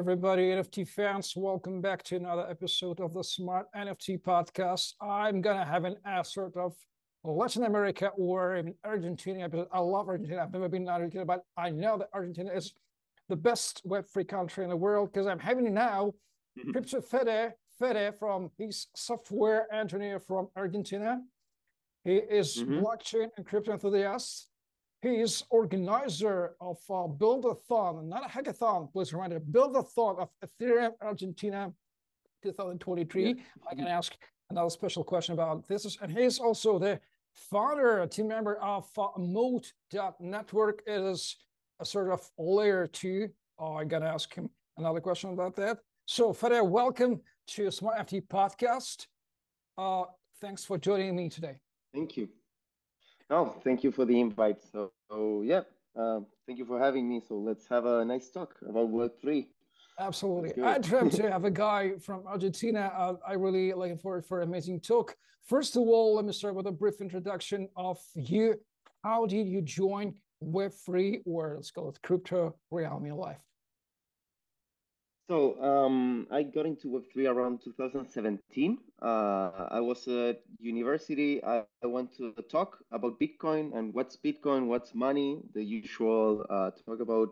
everybody, NFT fans. Welcome back to another episode of the Smart NFT podcast. I'm going to have an sort of Latin America or even Argentina episode. I love Argentina. I've never been in Argentina, but I know that Argentina is the best Web3 country in the world because I'm having now Crypto Fede from, he's software engineer from Argentina. He is blockchain and crypto enthusiast. He is organizer of Buildathon, not a hackathon, please remind you, Buildathon of Ethereum Argentina 2023. Yeah. I can ask another special question about this. And he's also the founder, team member of Mode.Network. It is a sort of layer 2. I'm going to ask him another question about that. So, Fede, welcome to Smart NFT podcast. Thanks for joining me today. Thank you. No, thank you for the invite. So yeah, thank you for having me. So let's have a nice talk about Web3. Absolutely. I dreamt to have a guy from Argentina. I really looking forward for an amazing talk. First of all, let me start with a brief introduction of you. How did you join Web3, or let's call it crypto realm in your life? So I got into Web3 around 2017. I was at university. I went to a talk about Bitcoin and what's Bitcoin, what's money, the usual talk about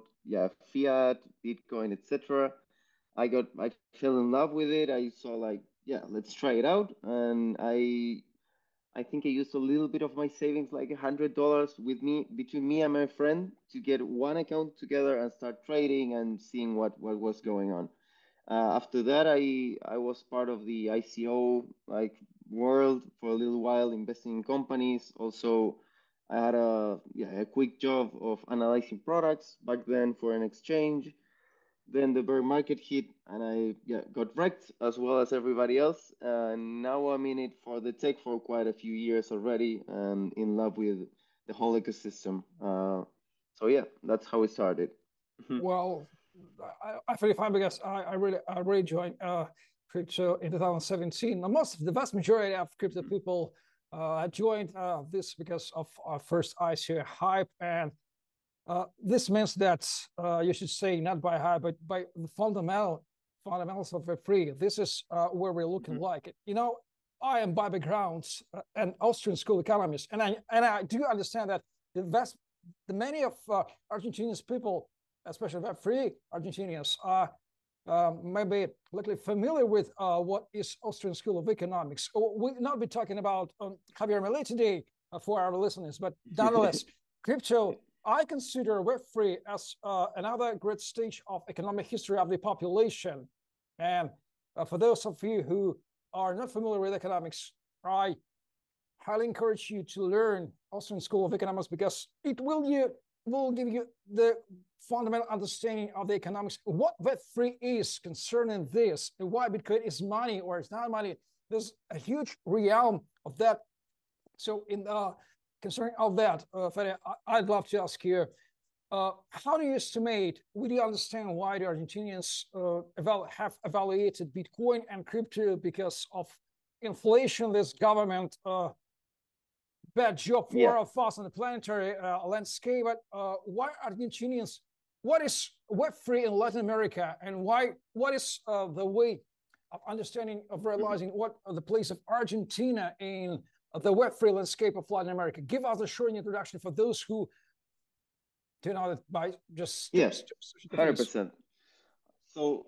fiat, Bitcoin, etc. I fell in love with it. I saw like, let's try it out, and I think I used a little bit of my savings, like $100 between me and my friend, to get one account together and start trading and seeing what was going on. After that, I was part of the ICO world for a little while, investing in companies. Also, I had a quick job of analyzing products back then for an exchange. Then the bear market hit, and I got wrecked as well as everybody else. And now I'm in it for the tech for quite a few years already, and in love with the whole ecosystem. So yeah, that's how it started. Well, I feel fine because I really joined crypto in 2017. The vast majority of crypto people joined this because of our first ICO hype, and this means that you should say not by hype, but by the fundamentals of Web3. This is where we're looking like. You know, I am by background an Austrian school economist, and I do understand that many of Argentinians people, especially Web3 Argentinians, are maybe likely familiar with what is Austrian School of Economics. We'll not be talking about Javier Milei today for our listeners, but nonetheless, crypto, I consider Web3 as another great stage of economic history of the population. And for those of you who are not familiar with economics, I highly encourage you to learn Austrian School of Economics because it will give you the fundamental understanding of the economics, what Web3 is concerning this, and why Bitcoin is money or it's not money. There's a huge realm of that. So concerning all that, Fede, I'd love to ask you, how do you estimate, would you understand why the Argentinians have evaluated Bitcoin and crypto because of inflation, this government bad job for us on the planetary landscape, but why Argentinians, what is Web3 in Latin America, and what is the way of understanding, of realizing what the place of Argentina in the Web3 landscape of Latin America? Give us a short introduction for those who do not by just... Yes, 100%. So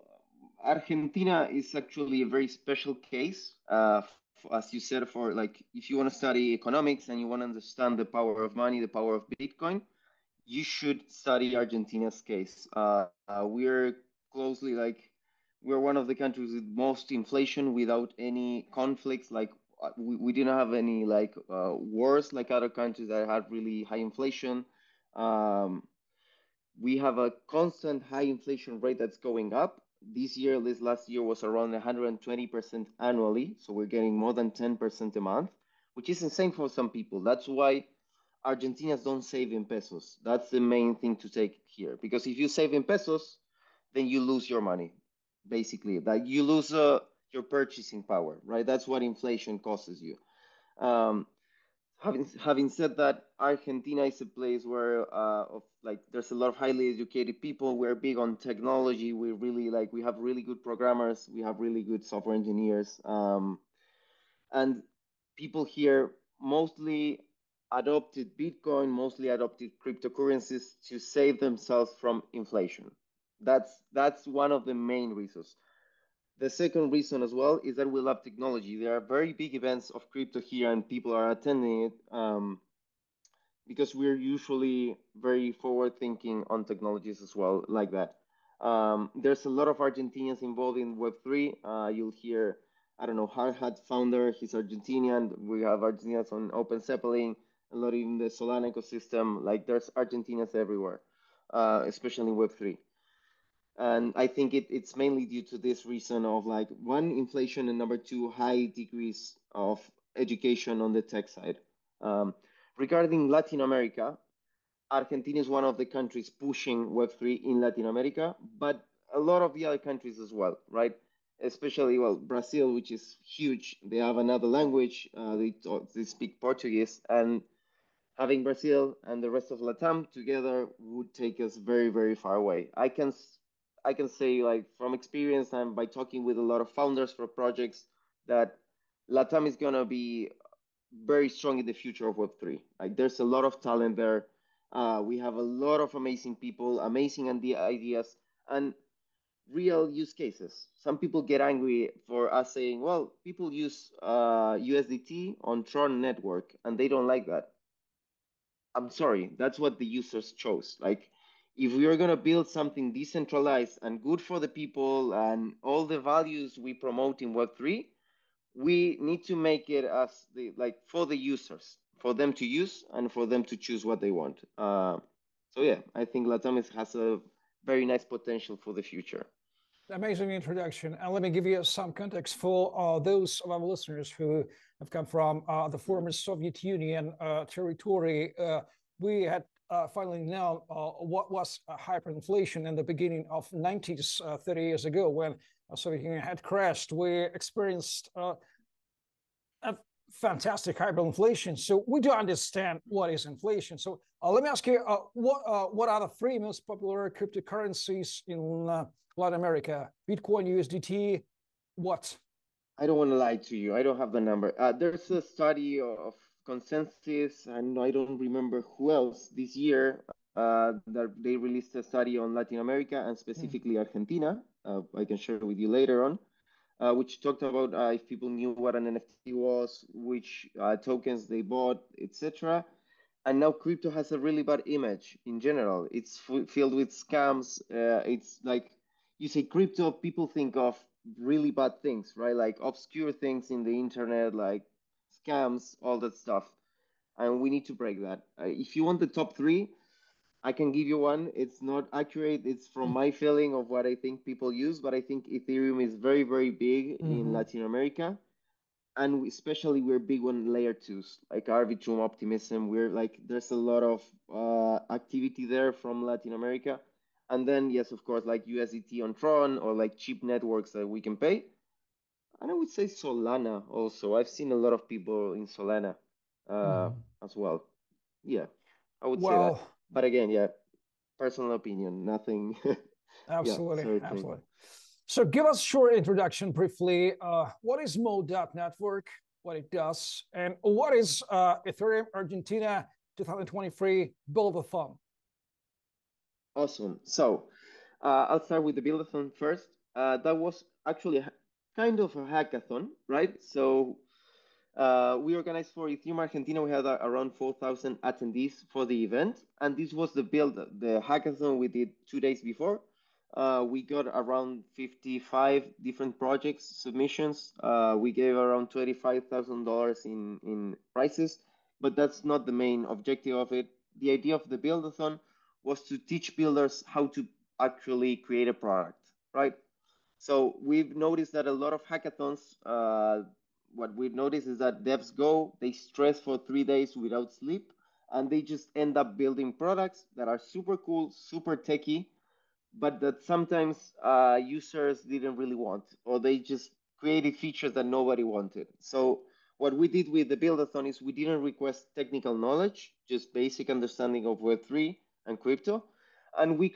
Argentina is actually a very special case. As you said, for like, if you want to study economics and you want to understand the power of money, the power of Bitcoin, you should study Argentina's case. We're closely we're one of the countries with most inflation without any conflicts. Like we didn't have any wars like other countries that had really high inflation. We have a constant high inflation rate that's going up. This last year was around 120% annually. So we're getting more than 10% a month, which is insane for some people. That's why Argentinians don't save in pesos. That's the main thing to take here. Because if you save in pesos, then you lose your money, basically. Like you lose your purchasing power, right? That's what inflation causes you. Having said that, Argentina is a place where there's a lot of highly educated people. We're big on technology. We really we have really good programmers. We have really good software engineers. And people here mostly adopted Bitcoin, mostly adopted cryptocurrencies to save themselves from inflation. That's one of the main reasons. The second reason as well is that we love technology. There are very big events of crypto here, and people are attending it because we're usually very forward thinking on technologies as well, like that. There's a lot of Argentinians involved in Web3. You'll hear, I don't know, Hard founder, he's Argentinian. We have Argentinians on Open Zeppelin, a lot in the Solana ecosystem. Like there's Argentinians everywhere, especially in Web3. And I think it's mainly due to this reason of like one, inflation, and number two, high degrees of education on the tech side. Regarding Latin America, Argentina is one of the countries pushing Web3 in Latin America, but a lot of the other countries as well, right? Especially, well, Brazil, which is huge. They have another language. They speak Portuguese, and having Brazil and the rest of LatAm together would take us very, very far away. I can say like from experience and by talking with a lot of founders for projects that LatAm is gonna be very strong in the future of Web3. Like there's a lot of talent there. We have a lot of amazing people, amazing ideas, and real use cases. Some people get angry for us saying, well, people use USDT on Tron network and they don't like that. I'm sorry, that's what the users chose. Like, if we are going to build something decentralized and good for the people and all the values we promote in Web3, we need to make it as for the users, for them to use and for them to choose what they want. So yeah, I think LatAm has a very nice potential for the future. Amazing introduction. And let me give you some context for those of our listeners who have come from the former Soviet Union territory. We had finally known what was hyperinflation in the beginning of 90s, 30 years ago, when Soviet Union had crashed. We experienced a fantastic hyperinflation. So we do understand what is inflation. So let me ask you, what are the three most popular cryptocurrencies in Latin America? Bitcoin, USDT, what? I don't want to lie to you. I don't have the number. There's a study of consensus, and I don't remember who else this year that they released a study on Latin America and specifically Argentina. I can share with you later on, which talked about if people knew what an NFT was, which tokens they bought, etc. And now crypto has a really bad image in general. It's filled with scams. It's like you say crypto, people think of really bad things, right? Like obscure things in the internet, like scams, all that stuff. And we need to break that. If you want the top three, I can give you one. It's not accurate. It's from my feeling of what I think people use, but I think Ethereum is very, very big in Latin America. And especially we're big on layer twos, like Arbitrum, Optimism. We're like, there's a lot of activity there from Latin America. And then, yes, of course, like USDT on Tron or like cheap networks that we can pay. And I would say Solana also. I've seen a lot of people in Solana as well. Yeah, I would say that. But again, yeah, personal opinion, nothing. Absolutely, yeah, absolutely. So give us a short introduction briefly. What is Mode.Network, what it does, and what is Ethereum Argentina 2023 Buildathon? Awesome. So I'll start with the Buildathon first. That was actually kind of a hackathon, right? So we organized for Ethereum Argentina. We had around 4,000 attendees for the event. And this was the hackathon we did 2 days before. We got around 55 different projects submissions. We gave around $25,000 in prizes, but that's not the main objective of it. The idea of the Buildathon was to teach builders how to actually create a product, right? So we've noticed that a lot of hackathons, what we've noticed is that devs they stress for 3 days without sleep, and they just end up building products that are super cool, super techy, but that sometimes users didn't really want, or they just created features that nobody wanted. So what we did with the Buildathon is we didn't request technical knowledge, just basic understanding of Web3 and crypto. And we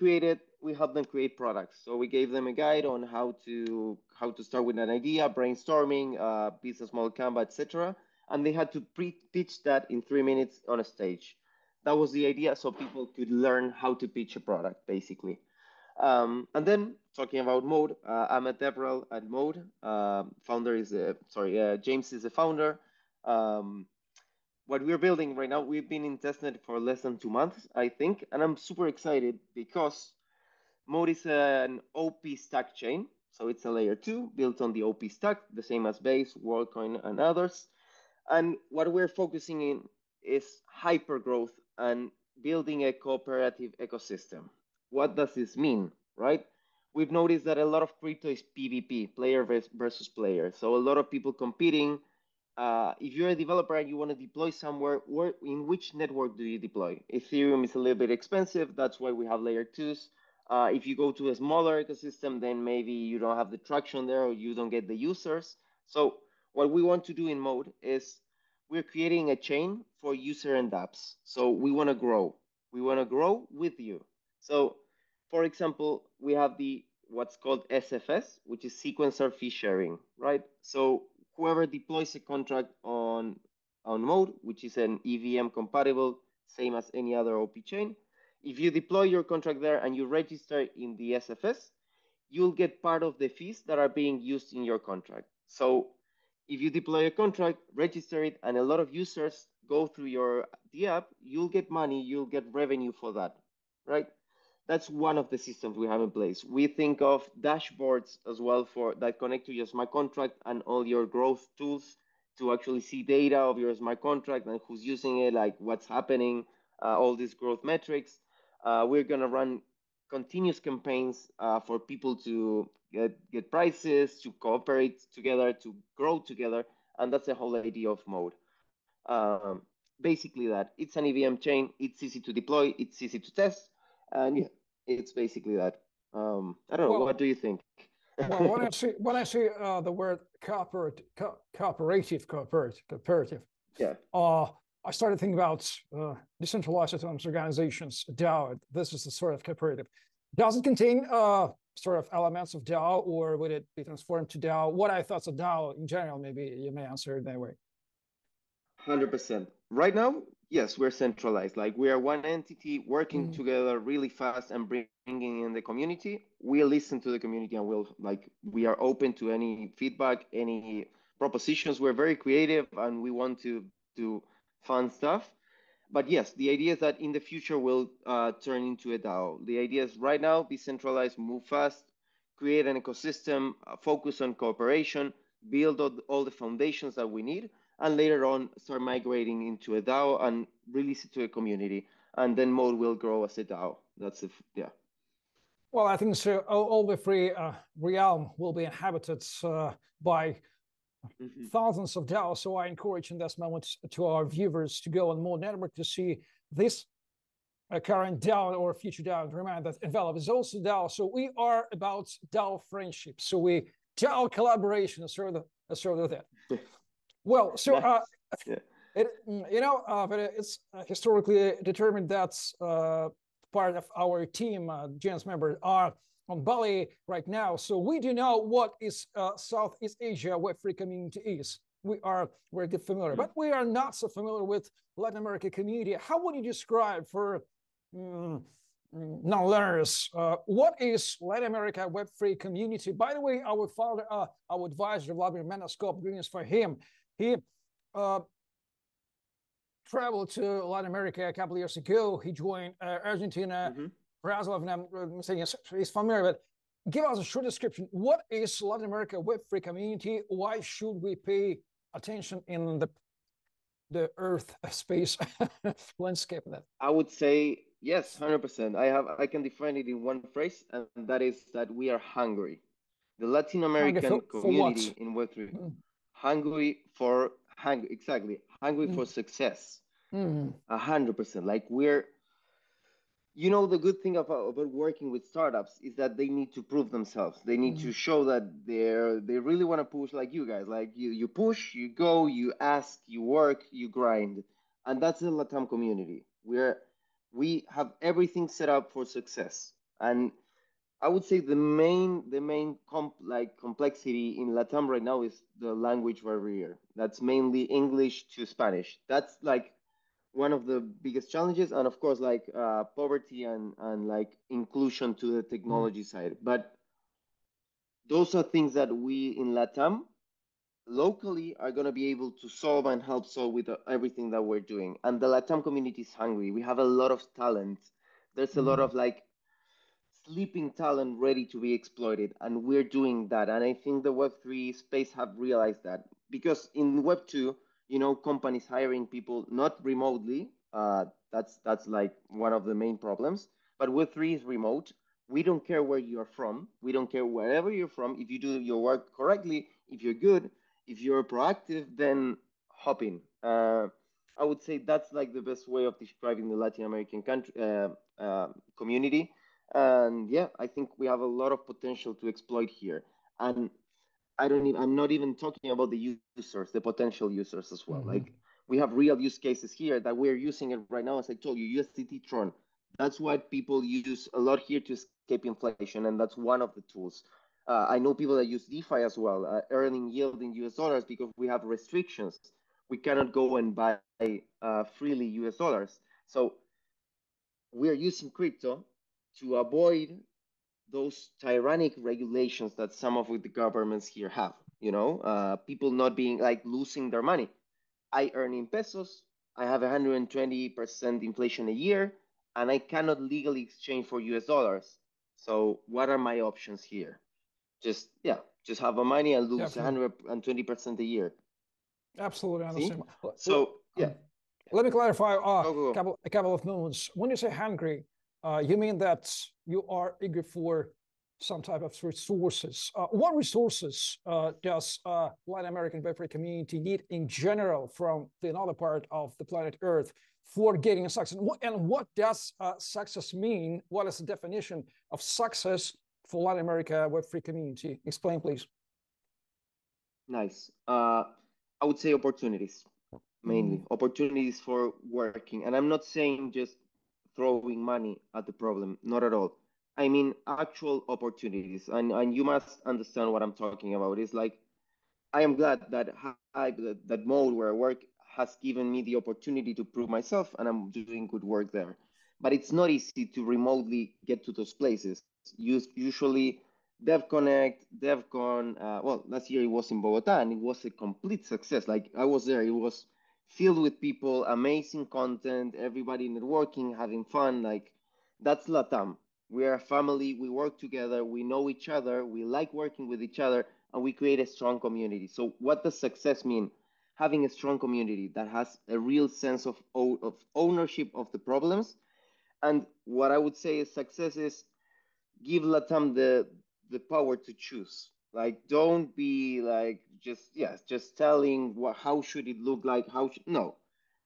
helped them create products. So we gave them a guide on how to start with an idea, brainstorming, business model, Canva, etc. And they had to pre-pitch that in 3 minutes on a stage. That was the idea, so people could learn how to pitch a product, basically. And then talking about Mode, I'm a DevRel at Mode. James is the founder. What we're building right now, we've been in testnet for less than 2 months, I think, and I'm super excited because Mode is an OP stack chain. So it's a layer 2 built on the OP stack, the same as Base, WorldCoin, and others. And what we're focusing in is hyper growth and building a cooperative ecosystem. What does this mean, right? We've noticed that a lot of crypto is PvP, player versus player. So a lot of people competing. If you're a developer and you want to deploy somewhere, in which network do you deploy? Ethereum is a little bit expensive. That's why we have layer 2s. If you go to a smaller ecosystem, then maybe you don't have the traction there or you don't get the users. So what we want to do in Mode is we're creating a chain for user and apps. So we want to grow. We want to grow with you. So, for example, we have what's called SFS, which is sequencer fee sharing, right? So whoever deploys a contract on Mode, which is an EVM compatible, same as any other OP chain, if you deploy your contract there and you register in the SFS, you'll get part of the fees that are being used in your contract. So if you deploy a contract, register it, and a lot of users go through the app, you'll get money, you'll get revenue for that, right? That's one of the systems we have in place. We think of dashboards as well that connect to your smart contract and all your growth tools to actually see data of your smart contract and who's using it, like what's happening, all these growth metrics. We're going to run continuous campaigns for people to get prices, to cooperate together, to grow together. And that's the whole idea of Mode. Basically that. It's an EVM chain. It's easy to deploy. It's easy to test. And yeah, it's basically that. I don't know. What do you think? Well, when I see the word cooperative, yeah, I started thinking about decentralized autonomous organizations, DAO. This is the sort of cooperative. Does it contain sort of elements of DAO, or would it be transformed to DAO? What are thoughts of DAO in general? Maybe you may answer it that way. 100%. Right now, yes, we're centralized. Like we are one entity working together really fast and bringing in the community. We listen to the community and we are open to any feedback, any propositions. We're very creative and we want to do fun stuff. But yes, the idea is that in the future we'll turn into a DAO. The idea is right now, be centralized, move fast, create an ecosystem, focus on cooperation, build all the foundations that we need, and later on start migrating into a DAO and release it to a community. And then Mode will grow as a DAO. Yeah. Well, I think so. All the free realm will be inhabited by thousands of DAOs. So I encourage in this moment to our viewers to go on Mode.Network to see this current DAO or future DAO. And remind that Envelop is also DAO. So we are about DAO friendship. So DAO collaboration is sort of that. Well, so but it's historically determined that part of our team, James members, are on Bali right now. So we do know what is Southeast Asia Web3 community is. We are very good familiar, but we are not so familiar with Latin America community. How would you describe for non-learners what is Latin America Web3 community? By the way, our founder, our advisor, Vladimir Menoscope, greetings for him. He traveled to Latin America a couple of years ago. He joined Argentina, Brazil, if I'm saying he's familiar with. Give us a short description. What is Latin America Web3 community? Why should we pay attention in the Earth space landscape of that? I would say yes, 100%. I can define it in one phrase, and that is that we are hungry. The Latin American community in Web3. Hungry for success. 100%. Like you know, the good thing about working with startups is that they need to prove themselves. They need to show that they really want to push, like you guys. Like you push, you go, you ask, you work, you grind, and that's the LATAM community where we have everything set up for success. And I would say the main complexity in LATAM right now is the language barrier. That's mainly English to Spanish. That's like one of the biggest challenges, and of course like poverty and like inclusion to the technology side. But those are things that we in LATAM locally are going to be able to solve and help solve with everything that we're doing. And the LATAM community is hungry. We have a lot of talent. There's a lot of like sleeping talent ready to be exploited, and we're doing that. And I think the Web3 space have realized that, because in Web2, you know, companies hiring people not remotely, that's like one of the main problems. But Web3 is remote. We don't care where you're from. We don't care wherever you're from. If you do your work correctly, if you're good, if you're proactive, then hop in. I would say that's like the best way of describing the Latin American country community. And yeah, I think we have a lot of potential to exploit here. And I'm not even talking about the users, the potential users as well. Like we have real use cases here that we're using it right now. As I told you, USDT Tron. That's what people use a lot here to escape inflation, and that's one of the tools. I know people that use DeFi as well, earning yield in US dollars, because we have restrictions. We cannot go and buy freely US dollars. So we're using crypto to avoid those tyrannic regulations that some of the governments here have. You know, people not being like losing their money. I earn in pesos. I have 120% inflation a year, and I cannot legally exchange for US dollars. So what are my options here? Just have a money and lose Definitely. 120% a year. Absolutely See? understand. So yeah, Let me clarify go. a couple of moments. When you say hungry, you mean that you are eager for some type of resources. What resources does Latin American Web3 community need in general from the another part of the planet Earth for getting success? And what does success mean? What is the definition of success for Latin America Web3 community? Explain, please. Nice. I would say opportunities, mainly opportunities for working. And I'm not saying just throwing money at the problem, not at all. I mean actual opportunities. And you must understand what I'm talking about. It's like I am glad that that Mode where I work has given me the opportunity to prove myself, and I'm doing good work there. But it's not easy to remotely get to those places. Usually, DevConnect, DevCon. Well, last year it was in Bogota, and it was a complete success. Like I was there, it was filled with people, amazing content, everybody networking, having fun. Like that's LATAM. We are a family. We work together. We know each other. We like working with each other, and we create a strong community. So, what does success mean? Having a strong community that has a real sense of ownership of the problems. And what I would say is success is give Latam the power to choose. Like, don't be like just telling how should it look like. No,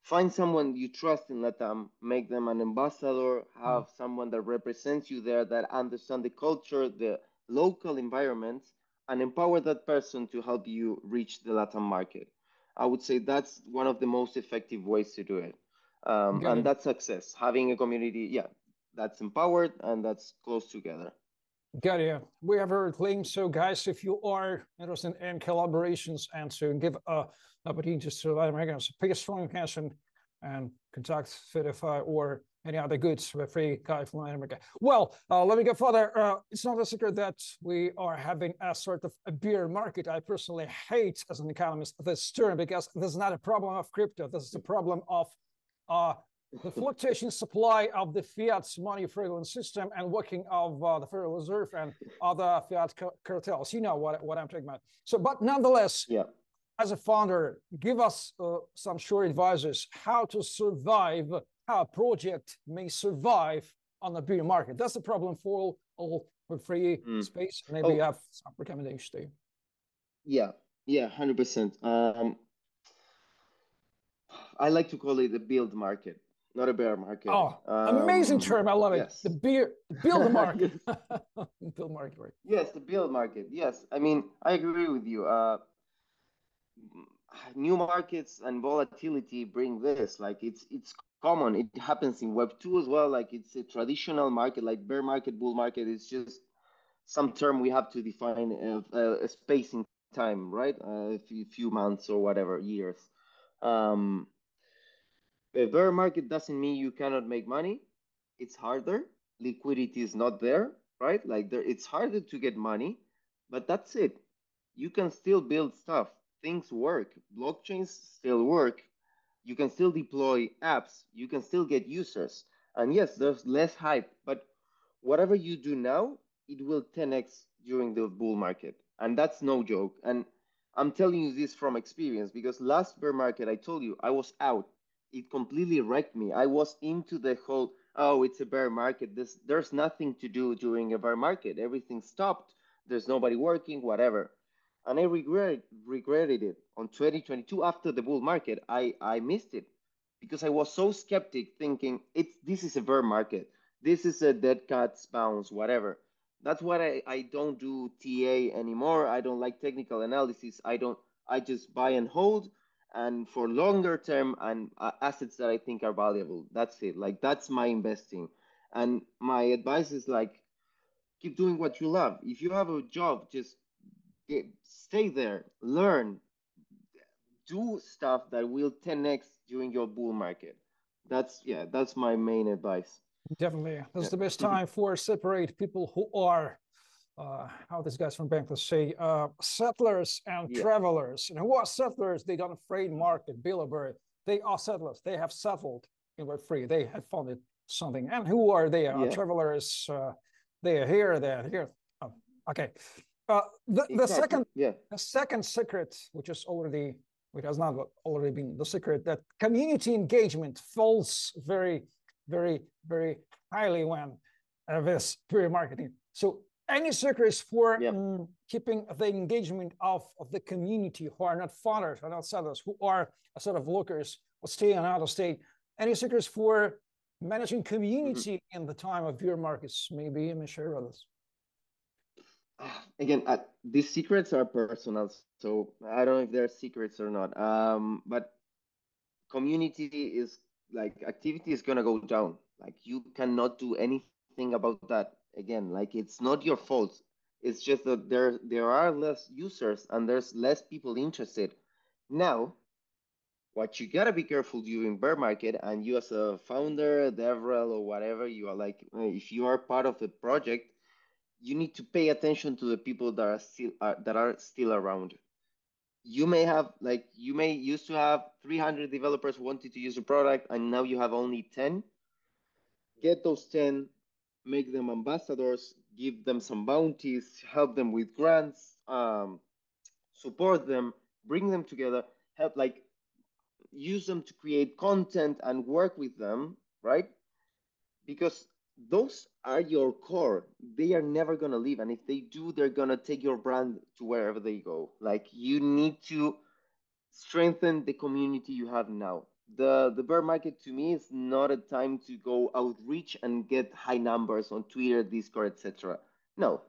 find someone you trust in Latam, make them an ambassador, have someone that represents you there, that understand the culture, the local environment, and empower that person to help you reach the Latam market. I would say that's one of the most effective ways to do it. Got And it. that's success. Having a community, yeah, that's empowered and that's close together. Got it. We have heard claims. So, guys, if you are interested in collaborations and to give opportunities to Latin Americans, pay a strong attention and contact Fede or any other goods with free guy from Latin America. Well, let me go further. It's not a secret that we are having a sort of a bear market. I personally hate, as an economist, this term because this is not a problem of crypto. This is a problem of the fluctuation supply of the fiat money fraudulent system and working of the Federal Reserve and other fiat cartels. You know what I'm talking about. So, but nonetheless, Yeah. as a founder, give us some short advices how to survive, how a project may survive on the bear market. That's the problem for all free space. Maybe you have some recommendations to you. Yeah, 100%. I like to call it the build market. not a bear market. Oh, amazing term. I love it. Yes. The build market. Yes. Build market, right? Yes, the build market. Yes, I mean, I agree with you. New markets and volatility bring this. Like it's common. It happens in Web2 as well. Like it's a traditional market, like bear market, bull market. It's just some term we have to define a space in time, right? A few months or whatever years. Um, a bear market doesn't mean you cannot make money. It's harder. Liquidity is not there, right? Like there, it's harder to get money, but that's it. You can still build stuff. Things work. Blockchains still work. You can still deploy apps. You can still get users. And yes, there's less hype, but whatever you do now, it will 10x during the bull market. And that's no joke. And I'm telling you this from experience because last bear market, I told you, I was out. It completely wrecked me. I was into the whole, oh, it's a bear market. There's nothing to do during a bear market. Everything stopped. There's nobody working, whatever. And I regretted it. On 2022, after the bull market, I missed it because I was so skeptic, thinking this is a bear market. This is a dead cat's bounce, whatever. That's why I don't do TA anymore. I don't like technical analysis. I just buy and hold and for longer term and assets that I think are valuable. That's it. Like that's my investing. And my advice is like keep doing what you love. If you have a job, just stay there, learn, do stuff that will 10x during your bull market. That's my main advice. Definitely. This Yeah. is the best time for separate people who are how these guys from Bangladesh say, settlers and Yeah. travelers. And who are settlers? They don't afraid market, Billabird. They are settlers. They have settled in Web3. They have founded something. And who are they? Yeah. Travelers. They are here. They are here. Oh, okay. The Exactly. Yeah. second secret, which has not already been the secret, that community engagement falls very, very, very highly when this peer marketing. So any secrets for keeping the engagement of the community who are not founders, are not sellers, who are a sort of lookers or stay and out of state? Any secrets for managing community in the time of bear markets? Maybe you may share with us. Again, these secrets are personal, so I don't know if they're secrets or not. But community is like activity is gonna go down. Like you cannot do anything about that. Again, like it's not your fault. It's just that there are less users and there's less people interested. Now, what you gotta be careful during bear market, and you as a founder, DevRel or whatever, you are like, if you are part of the project, you need to pay attention to the people that are still around. You may have like you may used to have 300 developers wanting to use a product and now you have only 10. Get those 10, make them ambassadors, give them some bounties, help them with grants, support them, bring them together, help like use them to create content and work with them, right? Because those are your core. They are never going to leave. And if they do, they're going to take your brand to wherever they go. Like you need to strengthen the community you have now. The bear market to me is not a time to go outreach and get high numbers on Twitter, Discord, etc. No,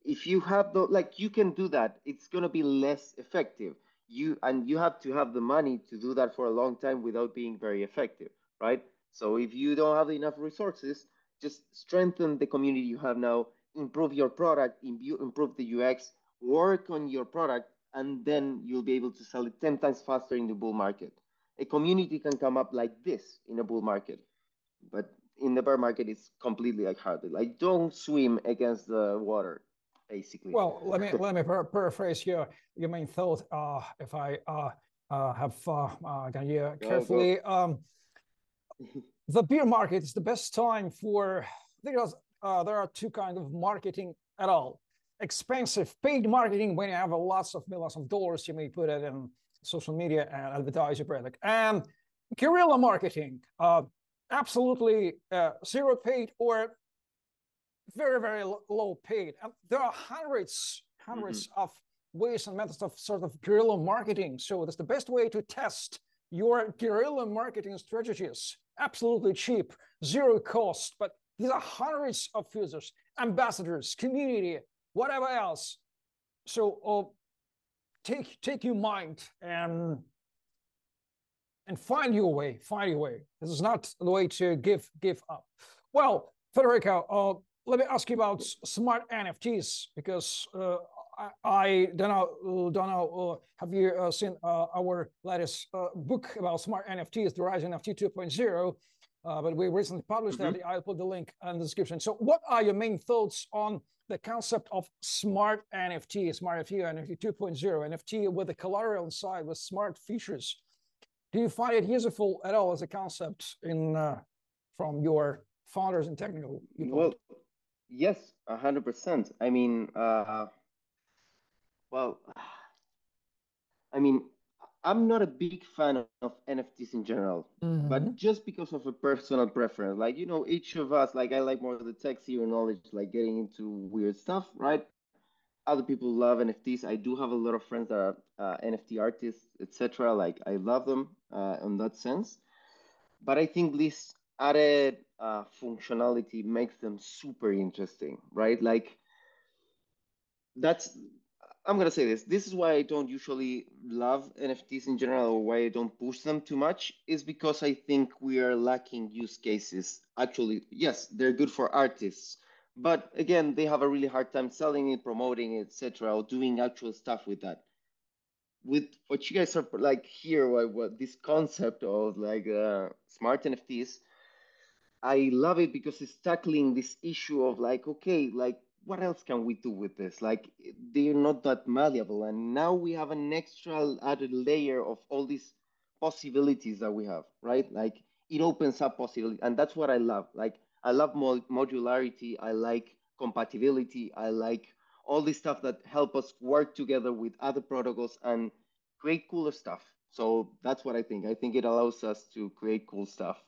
if you have the like you can do that, it's going to be less effective. You have to have the money to do that for a long time without being very effective, right? So if you don't have enough resources, just strengthen the community you have now, improve your product, improve the UX, work on your product, and then you'll be able to sell it 10 times faster in the bull market. A community can come up like this in a bull market, but in the bear market it's completely like hard. Like don't swim against the water, basically. Well, let me paraphrase your main thought. If I have can hear carefully, the beer market is the best time for because there are two kinds of marketing at all. Expensive paid marketing when you have lots of millions of dollars, you may put it in social media and advertise your product. And guerrilla marketing, absolutely zero paid or very, very low paid. And there are hundreds of ways and methods of sort of guerrilla marketing. So that's the best way to test your guerrilla marketing strategies absolutely cheap, zero cost, but these are hundreds of users, ambassadors, community, whatever else. So take your mind and find your way. Find your way. This is not the way to give up. Well, Federico, let me ask you about smart NFTs because I don't know. Have you seen our latest book about smart NFTs, the Rise NFT 2.0? But we recently published that. I'll put the link in the description. So, what are your main thoughts on the concept of smart NFT, smart NFT 2.0, NFT with the collateral inside with smart features? Do you find it useful at all as a concept from your founders and technical viewpoint? Well, yes, 100%. I mean, well, I mean, I'm not a big fan of NFTs in general, but just because of a personal preference. Like, each of us, like, I like more of the techier knowledge, like getting into weird stuff, right? Other people love NFTs. I do have a lot of friends that are NFT artists, etc. Like, I love them in that sense. But I think this added functionality makes them super interesting, right? Like, that's I'm gonna say this. This is why I don't usually love NFTs in general, or why I don't push them too much, is because I think we are lacking use cases. Actually, yes, they're good for artists, but again, they have a really hard time selling it, promoting it, etc., or doing actual stuff with that. With what you guys are like here, what this concept of like smart NFTs, I love it because it's tackling this issue of like, okay, like what else can we do with this? Like they're not that malleable, and now we have an extra added layer of all these possibilities that we have, right? Like it opens up possibility, and that's what I love. Like I love modularity, I like compatibility, I like all this stuff that help us work together with other protocols and create cooler stuff. So that's what I think. I think it allows us to create cool stuff.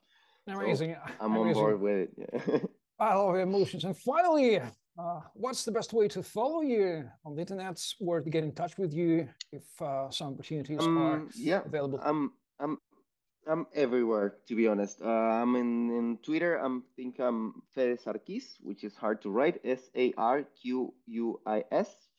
So Amazing, I'm on amazing. board with it. Yeah. I love emotions. And finally, what's the best way to follow you on the internet or to get in touch with you if some opportunities are Yeah, available? I'm I'm everywhere, to be honest. I'm in Twitter. Think I'm Fede Sarquis, which is hard to write. Sarquis.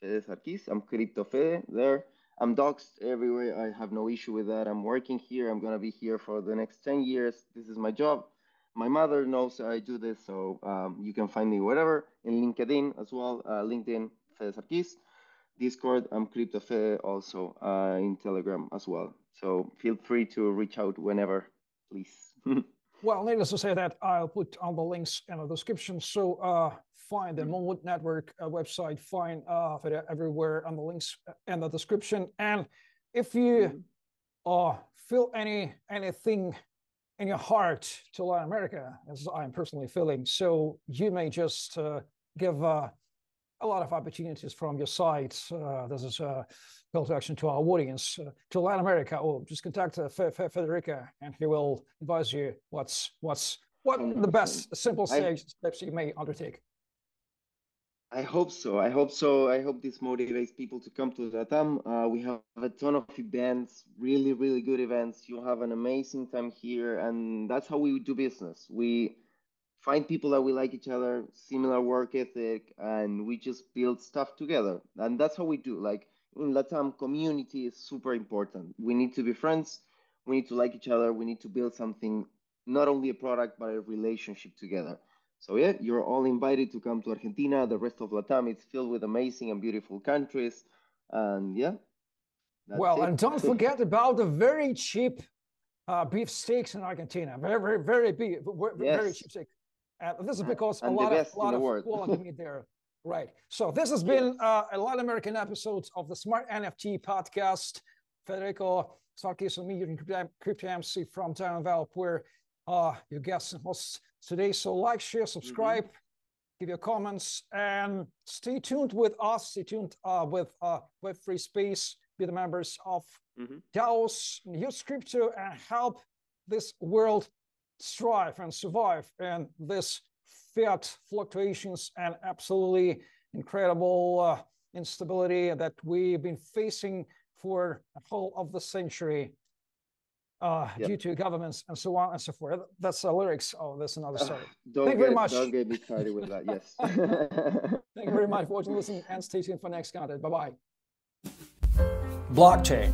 Fede Sarquis. I'm Crypto Fede there. I'm doxxed everywhere. I have no issue with that. I'm working here. I'm gonna be here for the next 10 years. This is my job. My mother knows I do this, so you can find me wherever in LinkedIn as well. LinkedIn Fede Sarquis. Discord, I'm CryptoFede also in Telegram as well. So feel free to reach out whenever, please. Well, needless to say that I'll put all the links in the description. So find the Mode.Network website, find Fede everywhere on the links in the description. And if you feel anything in your heart to Latin America, as I'm personally feeling, so you may just give a lot of opportunities from your site. This is a call to action to our audience to Latin America, or just contact Federico, and he will advise you what 100%. the best simple steps you may undertake. I hope so. I hope so. I hope this motivates people to come to LatAm. We have a ton of events, really, really good events. You'll have an amazing time here, and that's how we do business. We find people that we like each other, similar work ethic, and we just build stuff together. And that's how we do. Like in LatAm, community is super important. We need to be friends. We need to like each other. We need to build something, not only a product, but a relationship together. So yeah, you're all invited to come to Argentina. The rest of LatAm is filled with amazing and beautiful countries. And yeah, that's Well, it. and don't forget about the very cheap beef steaks in Argentina. Very very Yes. cheap steak. This is because a And the lot best in the of world. quality meat there. Right. So this has Yes. been a Latin American episode of the Smart NFT podcast. Federico Sarquis and me, your crypto MC from Time Valve, where your guests and hosts today. So like, share, subscribe, give your comments, and stay tuned with us. Stay tuned with Web3 Space. Be the members of DAOs, use crypto, and help this world strive and survive in this fiat fluctuations and absolutely incredible instability that we've been facing for the whole of the century. due to governments and so on and so forth. That's the lyrics. Oh, that's another story. Thank you very much. Don't get me started with that. Yes. Thank you very much for watching, listening, and stay tuned for next content. Bye-bye. Blockchain.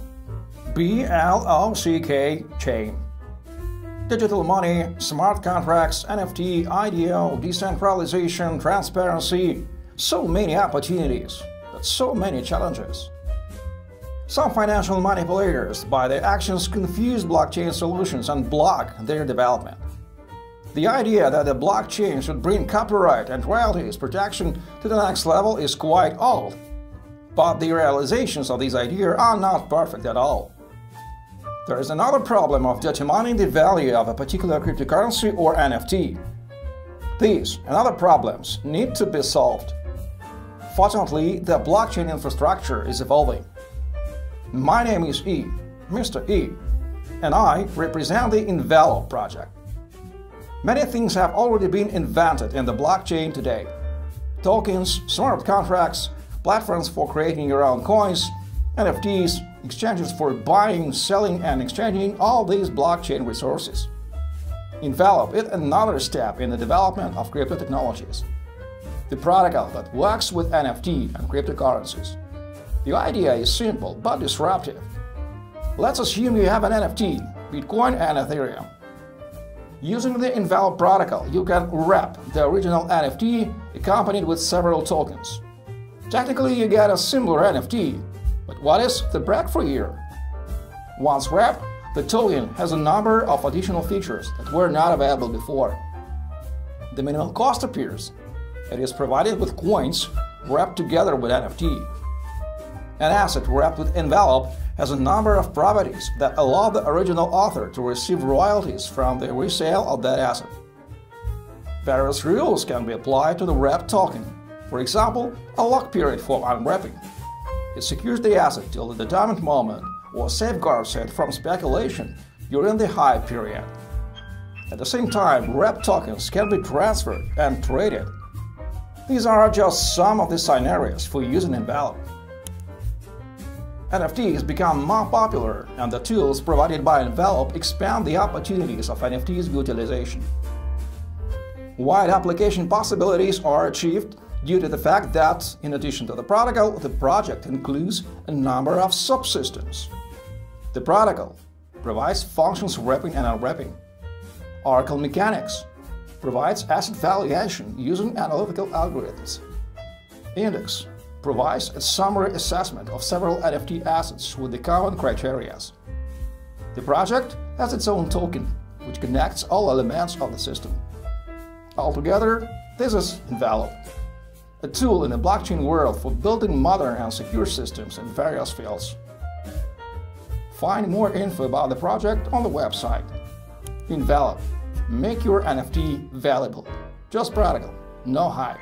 B-L-O-C-K chain. Digital money, smart contracts, NFT, IDO, decentralization, transparency. So many opportunities, but so many challenges. Some financial manipulators, by their actions, confuse blockchain solutions and block their development. The idea that the blockchain should bring copyright and royalties protection to the next level is quite old, but the realizations of these ideas are not perfect at all. There is another problem of determining the value of a particular cryptocurrency or NFT. These and other problems need to be solved. Fortunately, the blockchain infrastructure is evolving. My name is E, Mr. E, and I represent the Envelope project. Many things have already been invented in the blockchain today. Tokens, smart contracts, platforms for creating your own coins, NFTs, exchanges for buying, selling, and exchanging all these blockchain resources. Envelope is another step in the development of crypto technologies. The protocol that works with NFT and cryptocurrencies. The idea is simple but disruptive. Let's assume you have an NFT, Bitcoin and Ethereum. Using the Envelope protocol, you can wrap the original NFT accompanied with several tokens. Technically, you get a similar NFT, but what is the breakthrough here? Once wrapped, the token has a number of additional features that were not available before. The minimal cost appears. It is provided with coins wrapped together with NFT. An asset wrapped with Envelope has a number of properties that allow the original author to receive royalties from the resale of that asset. Various rules can be applied to the wrapped token. For example, a lock period for unwrapping. It secures the asset till the determined moment or safeguards it from speculation during the hype period. At the same time, wrapped tokens can be transferred and traded. These are just some of the scenarios for using Envelope. NFTs become more popular, and the tools provided by Envelope expand the opportunities of NFTs utilization. Wide application possibilities are achieved due to the fact that, in addition to the protocol, the project includes a number of subsystems. The protocol provides functions wrapping and unwrapping. Oracle Mechanics provides asset valuation using analytical algorithms. Index provides a summary assessment of several NFT assets with the common criteria. The project has its own token, which connects all elements of the system. Altogether, this is Envelope, a tool in the blockchain world for building modern and secure systems in various fields. Find more info about the project on the website. Envelope. Make your NFT valuable. Just practical, no hype.